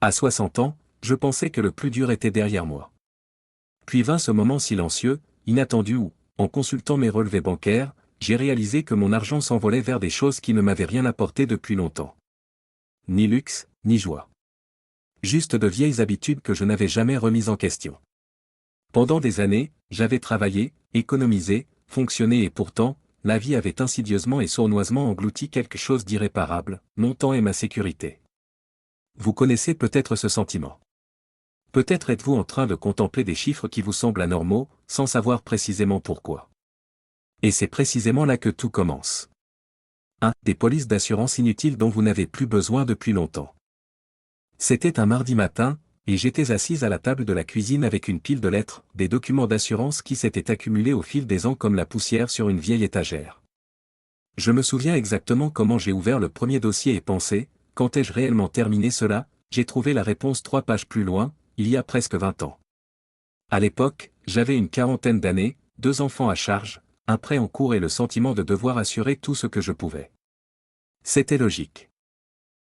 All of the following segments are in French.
À 60 ans, je pensais que le plus dur était derrière moi. Puis vint ce moment silencieux, inattendu où, en consultant mes relevés bancaires, j'ai réalisé que mon argent s'envolait vers des choses qui ne m'avaient rien apporté depuis longtemps. Ni luxe, ni joie. Juste de vieilles habitudes que je n'avais jamais remises en question. Pendant des années, j'avais travaillé, économisé, fonctionné et pourtant, la vie avait insidieusement et sournoisement englouti quelque chose d'irréparable, mon temps et ma sécurité. Vous connaissez peut-être ce sentiment. Peut-être êtes-vous en train de contempler des chiffres qui vous semblent anormaux, sans savoir précisément pourquoi. Et c'est précisément là que tout commence. 1. Des polices d'assurance inutiles dont vous n'avez plus besoin depuis longtemps. C'était un mardi matin, et j'étais assise à la table de la cuisine avec une pile de lettres, des documents d'assurance qui s'étaient accumulés au fil des ans comme la poussière sur une vieille étagère. Je me souviens exactement comment j'ai ouvert le premier dossier et pensé, quand ai-je réellement terminé cela, j'ai trouvé la réponse 3 pages plus loin, il y a presque 20 ans. À l'époque, j'avais une quarantaine d'années, 2 enfants à charge, un prêt en cours et le sentiment de devoir assurer tout ce que je pouvais. C'était logique.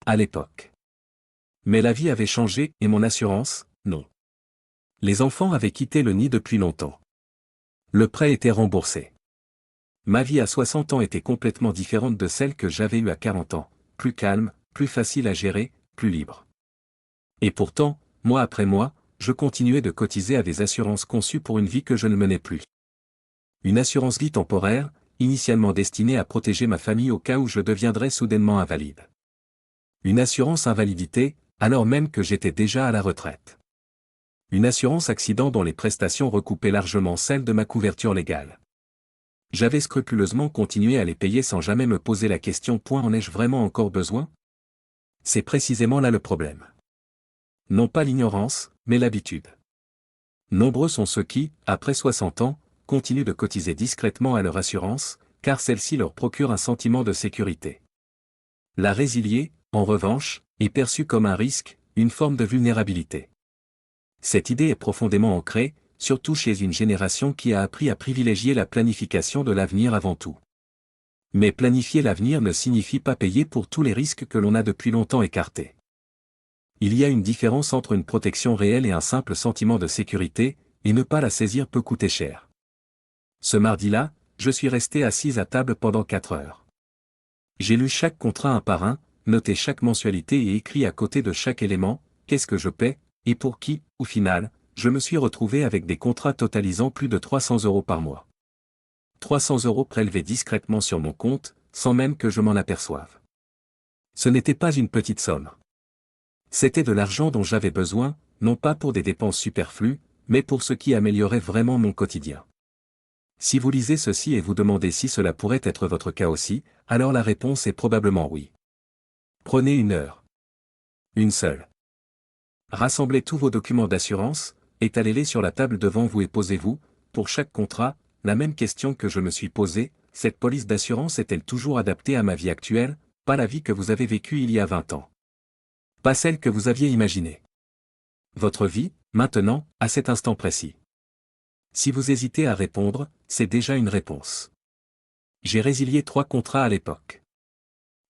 À l'époque. Mais la vie avait changé, et mon assurance, non. Les enfants avaient quitté le nid depuis longtemps. Le prêt était remboursé. Ma vie à 60 ans était complètement différente de celle que j'avais eue à 40 ans, plus calme, plus facile à gérer, plus libre. Et pourtant, mois après mois, je continuais de cotiser à des assurances conçues pour une vie que je ne menais plus. Une assurance vie temporaire, initialement destinée à protéger ma famille au cas où je deviendrais soudainement invalide. Une assurance invalidité, alors même que j'étais déjà à la retraite. Une assurance accident dont les prestations recoupaient largement celles de ma couverture légale. J'avais scrupuleusement continué à les payer sans jamais me poser la question: en ai-je vraiment encore besoin? C'est précisément là le problème. Non pas l'ignorance, mais l'habitude. Nombreux sont ceux qui, après 60 ans, continuent de cotiser discrètement à leur assurance, car celle-ci leur procure un sentiment de sécurité. La résilier, en revanche, est perçue comme un risque, une forme de vulnérabilité. Cette idée est profondément ancrée, surtout chez une génération qui a appris à privilégier la planification de l'avenir avant tout. Mais planifier l'avenir ne signifie pas payer pour tous les risques que l'on a depuis longtemps écartés. Il y a une différence entre une protection réelle et un simple sentiment de sécurité, et ne pas la saisir peut coûter cher. Ce mardi-là, je suis resté assise à table pendant 4 heures. J'ai lu chaque contrat un par un, noté chaque mensualité et écrit à côté de chaque élément, qu'est-ce que je paie, et pour qui, au final, je me suis retrouvé avec des contrats totalisant plus de 300 € par mois. 300 € prélevés discrètement sur mon compte, sans même que je m'en aperçoive. Ce n'était pas une petite somme. C'était de l'argent dont j'avais besoin, non pas pour des dépenses superflues, mais pour ce qui améliorait vraiment mon quotidien. Si vous lisez ceci et vous demandez si cela pourrait être votre cas aussi, alors la réponse est probablement oui. Prenez 1 heure. Une seule. Rassemblez tous vos documents d'assurance, étalez-les sur la table devant vous et posez-vous, pour chaque contrat, la même question que je me suis posée: cette police d'assurance est-elle toujours adaptée à ma vie actuelle, pas la vie que vous avez vécue il y a 20 ans. Pas celle que vous aviez imaginée. Votre vie, maintenant, à cet instant précis. Si vous hésitez à répondre, c'est déjà une réponse. J'ai résilié 3 contrats à l'époque.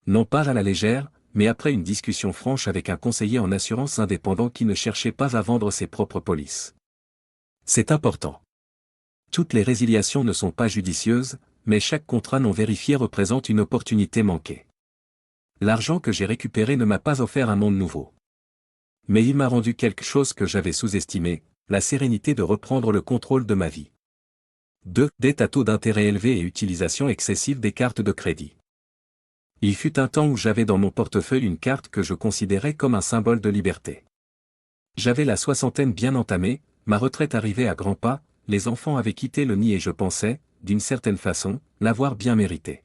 Non pas à la légère, mais après une discussion franche avec un conseiller en assurance indépendant qui ne cherchait pas à vendre ses propres polices. C'est important. Toutes les résiliations ne sont pas judicieuses, mais chaque contrat non vérifié représente une opportunité manquée. L'argent que j'ai récupéré ne m'a pas offert un monde nouveau. Mais il m'a rendu quelque chose que j'avais sous-estimé, la sérénité de reprendre le contrôle de ma vie. 2. Dette à taux d'intérêt élevé et utilisation excessive des cartes de crédit. Il fut un temps où j'avais dans mon portefeuille une carte que je considérais comme un symbole de liberté. J'avais la soixantaine bien entamée, ma retraite arrivait à grands pas, les enfants avaient quitté le nid et je pensais, d'une certaine façon, l'avoir bien mérité.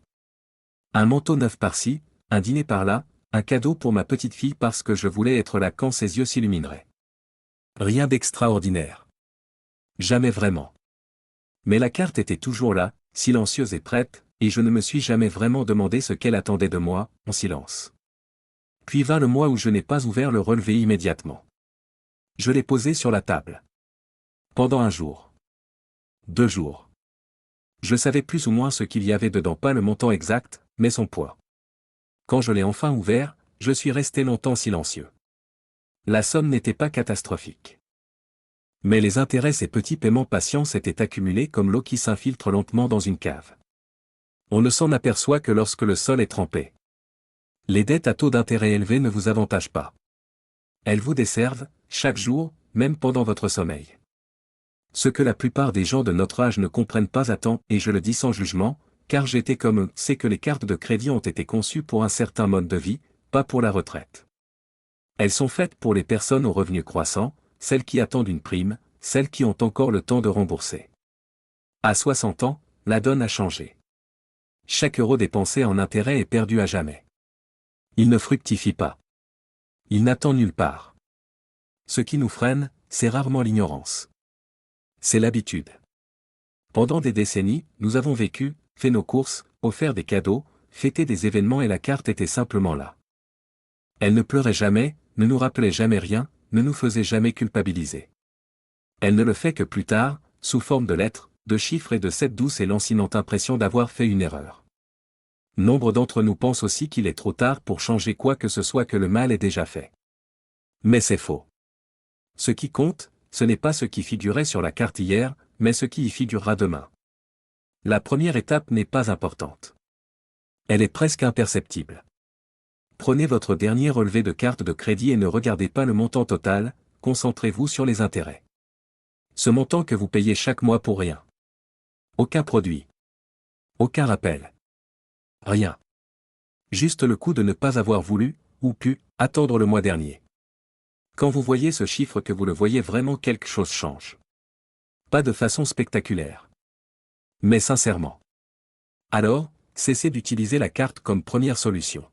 Un manteau neuf par-ci, un dîner par-là, un cadeau pour ma petite fille parce que je voulais être là quand ses yeux s'illumineraient. Rien d'extraordinaire. Jamais vraiment. Mais la carte était toujours là, silencieuse et prête, et je ne me suis jamais vraiment demandé ce qu'elle attendait de moi, en silence. Puis vint le mois où je n'ai pas ouvert le relevé immédiatement. Je l'ai posé sur la table. Pendant 1 jour. 2 jours. Je savais plus ou moins ce qu'il y avait dedans, pas le montant exact, mais son poids. Quand je l'ai enfin ouvert, je suis resté longtemps silencieux. La somme n'était pas catastrophique. Mais les intérêts, ces petits paiements patients, s'étaient accumulés comme l'eau qui s'infiltre lentement dans une cave. On ne s'en aperçoit que lorsque le sol est trempé. Les dettes à taux d'intérêt élevés ne vous avantagent pas. Elles vous desservent, chaque jour, même pendant votre sommeil. Ce que la plupart des gens de notre âge ne comprennent pas à temps, et je le dis sans jugement, car j'étais comme eux, c'est que les cartes de crédit ont été conçues pour un certain mode de vie, pas pour la retraite. Elles sont faites pour les personnes aux revenus croissants, celles qui attendent une prime, celles qui ont encore le temps de rembourser. À 60 ans, la donne a changé. Chaque euro dépensé en intérêt est perdu à jamais. Il ne fructifie pas. Il n'attend nulle part. Ce qui nous freine, c'est rarement l'ignorance. C'est l'habitude. Pendant des décennies, nous avons vécu, fait nos courses, offert des cadeaux, fêté des événements et la carte était simplement là. Elle ne pleurait jamais, ne nous rappelait jamais rien, ne nous faisait jamais culpabiliser. Elle ne le fait que plus tard, sous forme de lettres, de chiffres et de cette douce et lancinante impression d'avoir fait une erreur. Nombre d'entre nous pensent aussi qu'il est trop tard pour changer quoi que ce soit, que le mal est déjà fait. Mais c'est faux. Ce qui compte, ce n'est pas ce qui figurait sur la carte hier, mais ce qui y figurera demain. La première étape n'est pas importante. Elle est presque imperceptible. Prenez votre dernier relevé de carte de crédit et ne regardez pas le montant total, concentrez-vous sur les intérêts. Ce montant que vous payez chaque mois pour rien. Aucun produit. Aucun rappel. Rien. Juste le coup de ne pas avoir voulu, ou pu, attendre le mois dernier. Quand vous voyez ce chiffre, que vous le voyez vraiment, quelque chose change. Pas de façon spectaculaire. Mais sincèrement. Alors, cessez d'utiliser la carte comme première solution.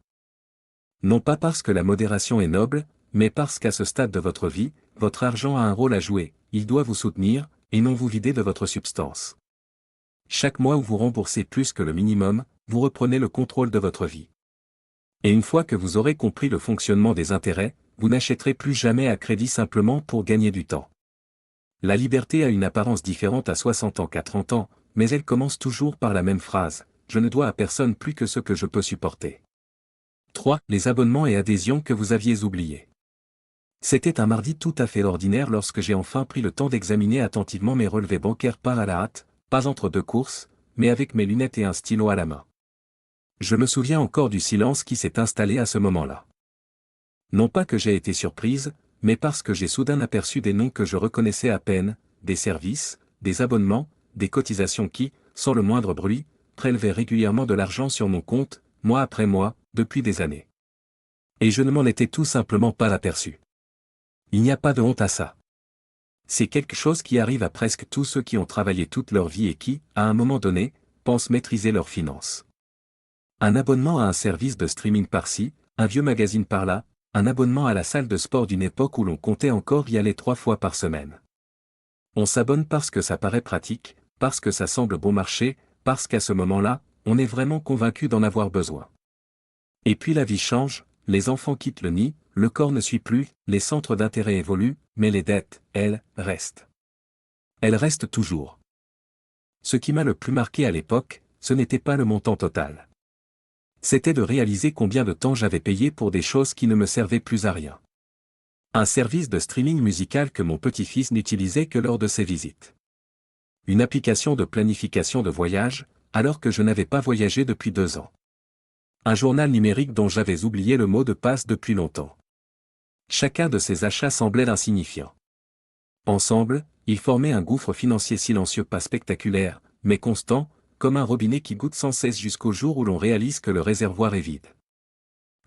Non pas parce que la modération est noble, mais parce qu'à ce stade de votre vie, votre argent a un rôle à jouer, il doit vous soutenir, et non vous vider de votre substance. Chaque mois où vous remboursez plus que le minimum, vous reprenez le contrôle de votre vie. Et une fois que vous aurez compris le fonctionnement des intérêts, vous n'achèterez plus jamais à crédit simplement pour gagner du temps. La liberté a une apparence différente à 60 ans qu'à 30 ans, mais elle commence toujours par la même phrase: je ne dois à personne plus que ce que je peux supporter. 3. Les abonnements et adhésions que vous aviez oubliés. C'était un mardi tout à fait ordinaire lorsque j'ai enfin pris le temps d'examiner attentivement mes relevés bancaires, pas à la hâte, pas entre deux courses, mais avec mes lunettes et un stylo à la main. Je me souviens encore du silence qui s'est installé à ce moment-là. Non pas que j'ai été surprise, mais parce que j'ai soudain aperçu des noms que je reconnaissais à peine, des services, des abonnements, des cotisations qui, sans le moindre bruit, prélevaient régulièrement de l'argent sur mon compte, mois après mois, depuis des années. Et je ne m'en étais tout simplement pas aperçu. Il n'y a pas de honte à ça. C'est quelque chose qui arrive à presque tous ceux qui ont travaillé toute leur vie et qui, à un moment donné, pensent maîtriser leurs finances. Un abonnement à un service de streaming par-ci, un vieux magazine par-là, un abonnement à la salle de sport d'une époque où l'on comptait encore y aller 3 fois par semaine. On s'abonne parce que ça paraît pratique, parce que ça semble bon marché, parce qu'à ce moment-là, on est vraiment convaincu d'en avoir besoin. Et puis la vie change, les enfants quittent le nid, le corps ne suit plus, les centres d'intérêt évoluent, mais les dettes, elles, restent. Elles restent toujours. Ce qui m'a le plus marqué à l'époque, ce n'était pas le montant total. C'était de réaliser combien de temps j'avais payé pour des choses qui ne me servaient plus à rien. Un service de streaming musical que mon petit-fils n'utilisait que lors de ses visites. Une application de planification de voyage, alors que je n'avais pas voyagé depuis 2 ans. Un journal numérique dont j'avais oublié le mot de passe depuis longtemps. Chacun de ces achats semblait insignifiant. Ensemble, ils formaient un gouffre financier silencieux, pas spectaculaire, mais constant, comme un robinet qui goutte sans cesse jusqu'au jour où l'on réalise que le réservoir est vide.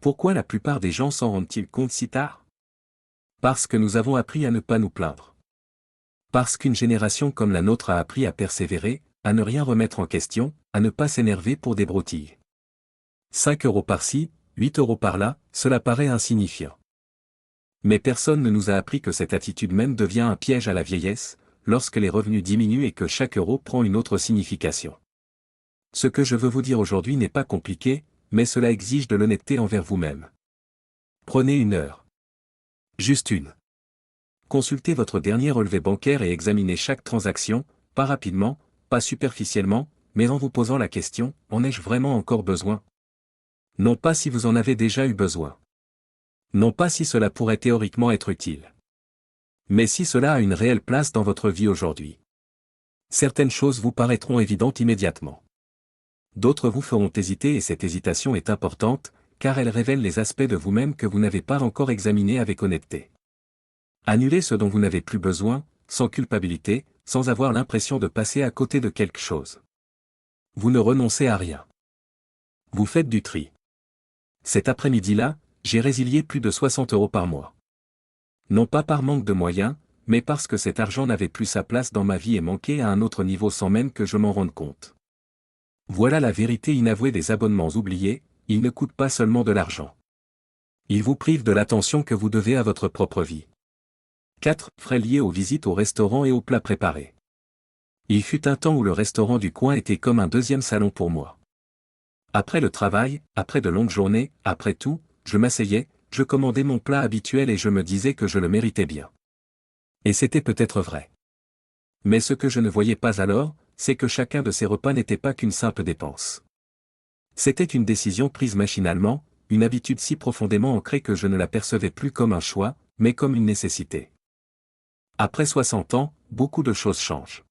Pourquoi la plupart des gens s'en rendent-ils compte si tard? Parce que nous avons appris à ne pas nous plaindre. Parce qu'une génération comme la nôtre a appris à persévérer, à ne rien remettre en question, à ne pas s'énerver pour des broutilles. 5 euros par-ci, 8 euros par-là, cela paraît insignifiant. Mais personne ne nous a appris que cette attitude même devient un piège à la vieillesse, lorsque les revenus diminuent et que chaque euro prend une autre signification. Ce que je veux vous dire aujourd'hui n'est pas compliqué, mais cela exige de l'honnêteté envers vous-même. Prenez 1 heure. Juste une. Consultez votre dernier relevé bancaire et examinez chaque transaction, pas rapidement, pas superficiellement, mais en vous posant la question: en ai-je vraiment encore besoin? Non pas si vous en avez déjà eu besoin. Non pas si cela pourrait théoriquement être utile. Mais si cela a une réelle place dans votre vie aujourd'hui. Certaines choses vous paraîtront évidentes immédiatement. D'autres vous feront hésiter et cette hésitation est importante, car elle révèle les aspects de vous-même que vous n'avez pas encore examinés avec honnêteté. Annulez ce dont vous n'avez plus besoin, sans culpabilité, sans avoir l'impression de passer à côté de quelque chose. Vous ne renoncez à rien. Vous faites du tri. Cet après-midi-là, j'ai résilié plus de 60 € par mois. Non pas par manque de moyens, mais parce que cet argent n'avait plus sa place dans ma vie et manquait à un autre niveau sans même que je m'en rende compte. Voilà la vérité inavouée des abonnements oubliés, ils ne coûtent pas seulement de l'argent. Ils vous privent de l'attention que vous devez à votre propre vie. 4. Frais liés aux visites au restaurant et aux plats préparés. Il fut un temps où le restaurant du coin était comme un deuxième salon pour moi. Après le travail, après de longues journées, après tout, je m'asseyais, je commandais mon plat habituel et je me disais que je le méritais bien. Et c'était peut-être vrai. Mais ce que je ne voyais pas alors, c'est que chacun de ces repas n'était pas qu'une simple dépense. C'était une décision prise machinalement, une habitude si profondément ancrée que je ne la percevais plus comme un choix, mais comme une nécessité. Après 60 ans, beaucoup de choses changent.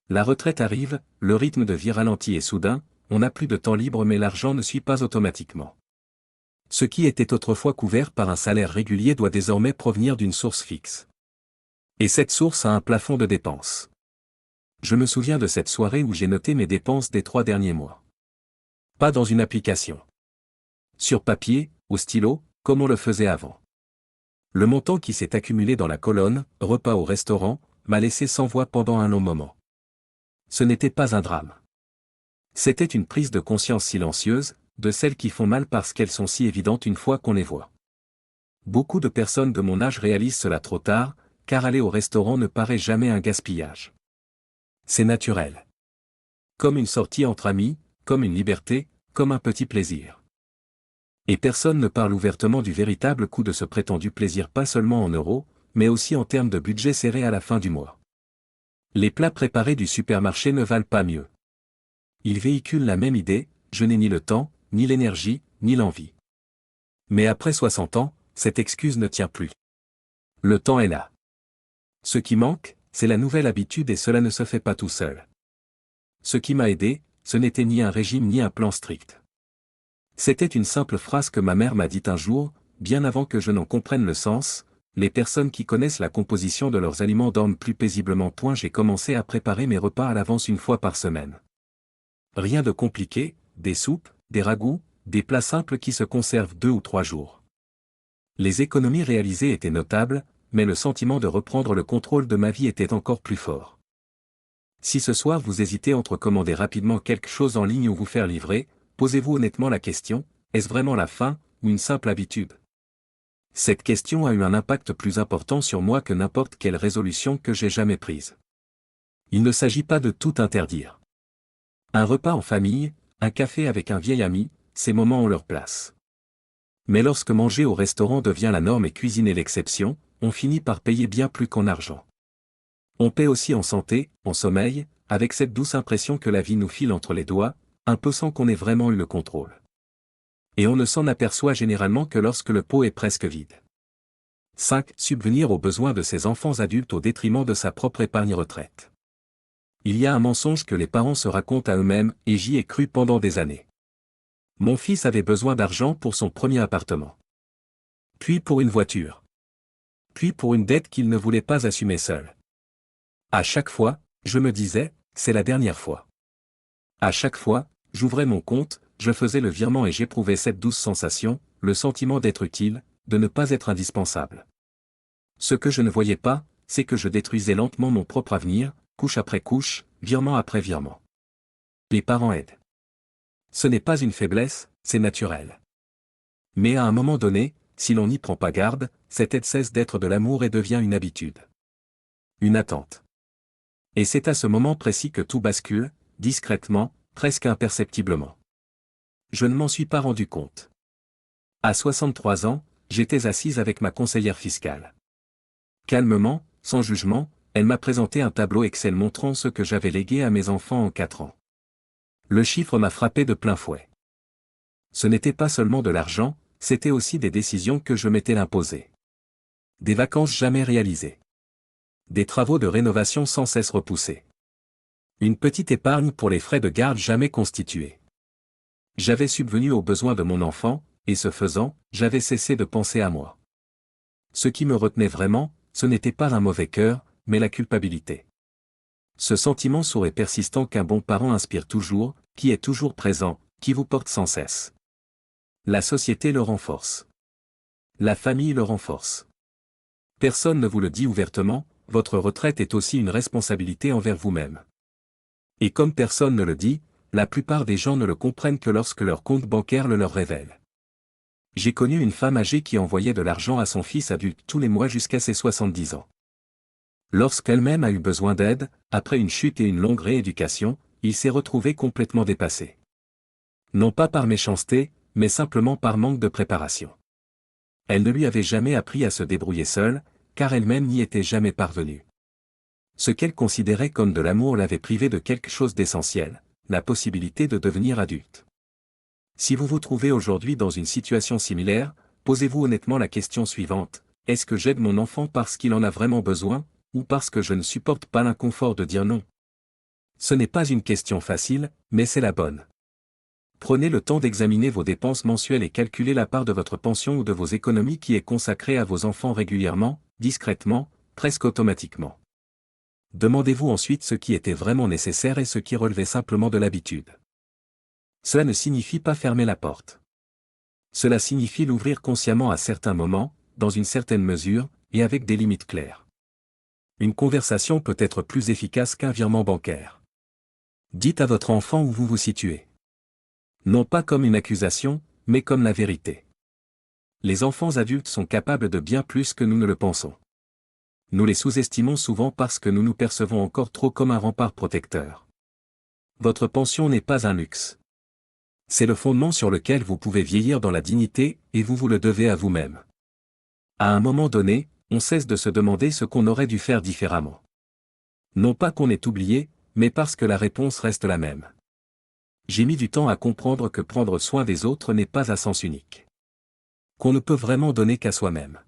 La retraite arrive, le rythme de vie ralentit et soudain, on n'a plus de temps libre mais l'argent ne suit pas automatiquement. Ce qui était autrefois couvert par un salaire régulier doit désormais provenir d'une source fixe. Et cette source a un plafond de dépenses. Je me souviens de cette soirée où j'ai noté mes dépenses des 3 derniers mois. Pas dans une application. Sur papier, au stylo, comme on le faisait avant. Le montant qui s'est accumulé dans la colonne « Repas au restaurant » m'a laissé sans voix pendant un long moment. Ce n'était pas un drame. C'était une prise de conscience silencieuse, de celles qui font mal parce qu'elles sont si évidentes une fois qu'on les voit. Beaucoup de personnes de mon âge réalisent cela trop tard, car aller au restaurant ne paraît jamais un gaspillage. C'est naturel. Comme une sortie entre amis, comme une liberté, comme un petit plaisir. Et personne ne parle ouvertement du véritable coût de ce prétendu plaisir pas seulement en euros, mais aussi en termes de budget serré à la fin du mois. Les plats préparés du supermarché ne valent pas mieux. Ils véhiculent la même idée, je n'ai ni le temps, ni l'énergie, ni l'envie. Mais après 60 ans, cette excuse ne tient plus. Le temps est là. Ce qui manque, c'est la nouvelle habitude et cela ne se fait pas tout seul. Ce qui m'a aidé, ce n'était ni un régime ni un plan strict. C'était une simple phrase que ma mère m'a dite un jour, bien avant que je n'en comprenne le sens: les personnes qui connaissent la composition de leurs aliments dorment plus paisiblement. J'ai commencé à préparer mes repas à l'avance une fois par semaine. Rien de compliqué, des soupes, des ragoûts, des plats simples qui se conservent 2 ou 3 jours. Les économies réalisées étaient notables, mais le sentiment de reprendre le contrôle de ma vie était encore plus fort. Si ce soir vous hésitez entre commander rapidement quelque chose en ligne ou vous faire livrer, posez-vous honnêtement la question: est-ce vraiment la faim, ou une simple habitude? Cette question a eu un impact plus important sur moi que n'importe quelle résolution que j'ai jamais prise. Il ne s'agit pas de tout interdire. Un repas en famille, un café avec un vieil ami, ces moments ont leur place. Mais lorsque manger au restaurant devient la norme et cuisiner l'exception, on finit par payer bien plus qu'en argent. On paie aussi en santé, en sommeil, avec cette douce impression que la vie nous file entre les doigts, un peu sans qu'on ait vraiment eu le contrôle. Et on ne s'en aperçoit généralement que lorsque le pot est presque vide. 5. Subvenir aux besoins de ses enfants adultes au détriment de sa propre épargne retraite. Il y a un mensonge que les parents se racontent à eux-mêmes, et j'y ai cru pendant des années. Mon fils avait besoin d'argent pour son premier appartement. Puis pour une voiture. Puis pour une dette qu'il ne voulait pas assumer seul. À chaque fois, je me disais, c'est la dernière fois. À chaque fois, j'ouvrais mon compte, je faisais le virement et j'éprouvais cette douce sensation, le sentiment d'être utile, de ne pas être indispensable. Ce que je ne voyais pas, c'est que je détruisais lentement mon propre avenir, couche après couche, virement après virement. Les parents aident. Ce n'est pas une faiblesse, c'est naturel. Mais à un moment donné, si l'on n'y prend pas garde, cette aide cesse d'être de l'amour et devient une habitude. Une attente. Et c'est à ce moment précis que tout bascule, discrètement, presque imperceptiblement. Je ne m'en suis pas rendu compte. À 63 ans, j'étais assise avec ma conseillère fiscale. Calmement, sans jugement, elle m'a présenté un tableau Excel montrant ce que j'avais légué à mes enfants en 4 ans. Le chiffre m'a frappé de plein fouet. Ce n'était pas seulement de l'argent, c'était aussi des décisions que je m'étais imposées. Des vacances jamais réalisées. Des travaux de rénovation sans cesse repoussés. Une petite épargne pour les frais de garde jamais constituée. J'avais subvenu aux besoins de mon enfant, et ce faisant, j'avais cessé de penser à moi. Ce qui me retenait vraiment, ce n'était pas un mauvais cœur, mais la culpabilité. Ce sentiment sourd et persistant qu'un bon parent inspire toujours, qui est toujours présent, qui vous porte sans cesse. La société le renforce. La famille le renforce. Personne ne vous le dit ouvertement, votre retraite est aussi une responsabilité envers vous-même. Et comme personne ne le dit, la plupart des gens ne le comprennent que lorsque leur compte bancaire le leur révèle. J'ai connu une femme âgée qui envoyait de l'argent à son fils adulte tous les mois jusqu'à ses 70 ans. Lorsqu'elle-même a eu besoin d'aide, après une chute et une longue rééducation, il s'est retrouvé complètement dépassé. Non pas par méchanceté, mais simplement par manque de préparation. Elle ne lui avait jamais appris à se débrouiller seule, car elle-même n'y était jamais parvenue. Ce qu'elle considérait comme de l'amour l'avait privée de quelque chose d'essentiel, la possibilité de devenir adulte. Si vous vous trouvez aujourd'hui dans une situation similaire, posez-vous honnêtement la question suivante: est-ce que j'aide mon enfant parce qu'il en a vraiment besoin, ou parce que je ne supporte pas l'inconfort de dire non? Ce n'est pas une question facile, mais c'est la bonne. Prenez le temps d'examiner vos dépenses mensuelles et calculez la part de votre pension ou de vos économies qui est consacrée à vos enfants régulièrement, discrètement, presque automatiquement. Demandez-vous ensuite ce qui était vraiment nécessaire et ce qui relevait simplement de l'habitude. Cela ne signifie pas fermer la porte. Cela signifie l'ouvrir consciemment à certains moments, dans une certaine mesure, et avec des limites claires. Une conversation peut être plus efficace qu'un virement bancaire. Dites à votre enfant où vous vous situez. Non pas comme une accusation, mais comme la vérité. Les enfants adultes sont capables de bien plus que nous ne le pensons. Nous les sous-estimons souvent parce que nous nous percevons encore trop comme un rempart protecteur. Votre pension n'est pas un luxe. C'est le fondement sur lequel vous pouvez vieillir dans la dignité, et vous vous le devez à vous-même. À un moment donné, on cesse de se demander ce qu'on aurait dû faire différemment. Non pas qu'on ait oublié, mais parce que la réponse reste la même. J'ai mis du temps à comprendre que prendre soin des autres n'est pas à sens unique. Qu'on ne peut vraiment donner qu'à soi-même.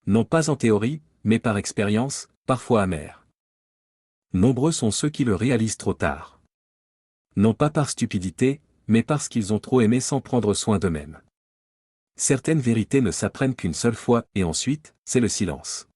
Non pas en théorie, mais par expérience, parfois amère. Nombreux sont ceux qui le réalisent trop tard. Non pas par stupidité, mais parce qu'ils ont trop aimé sans prendre soin d'eux-mêmes. Certaines vérités ne s'apprennent qu'une seule fois, et ensuite, c'est le silence.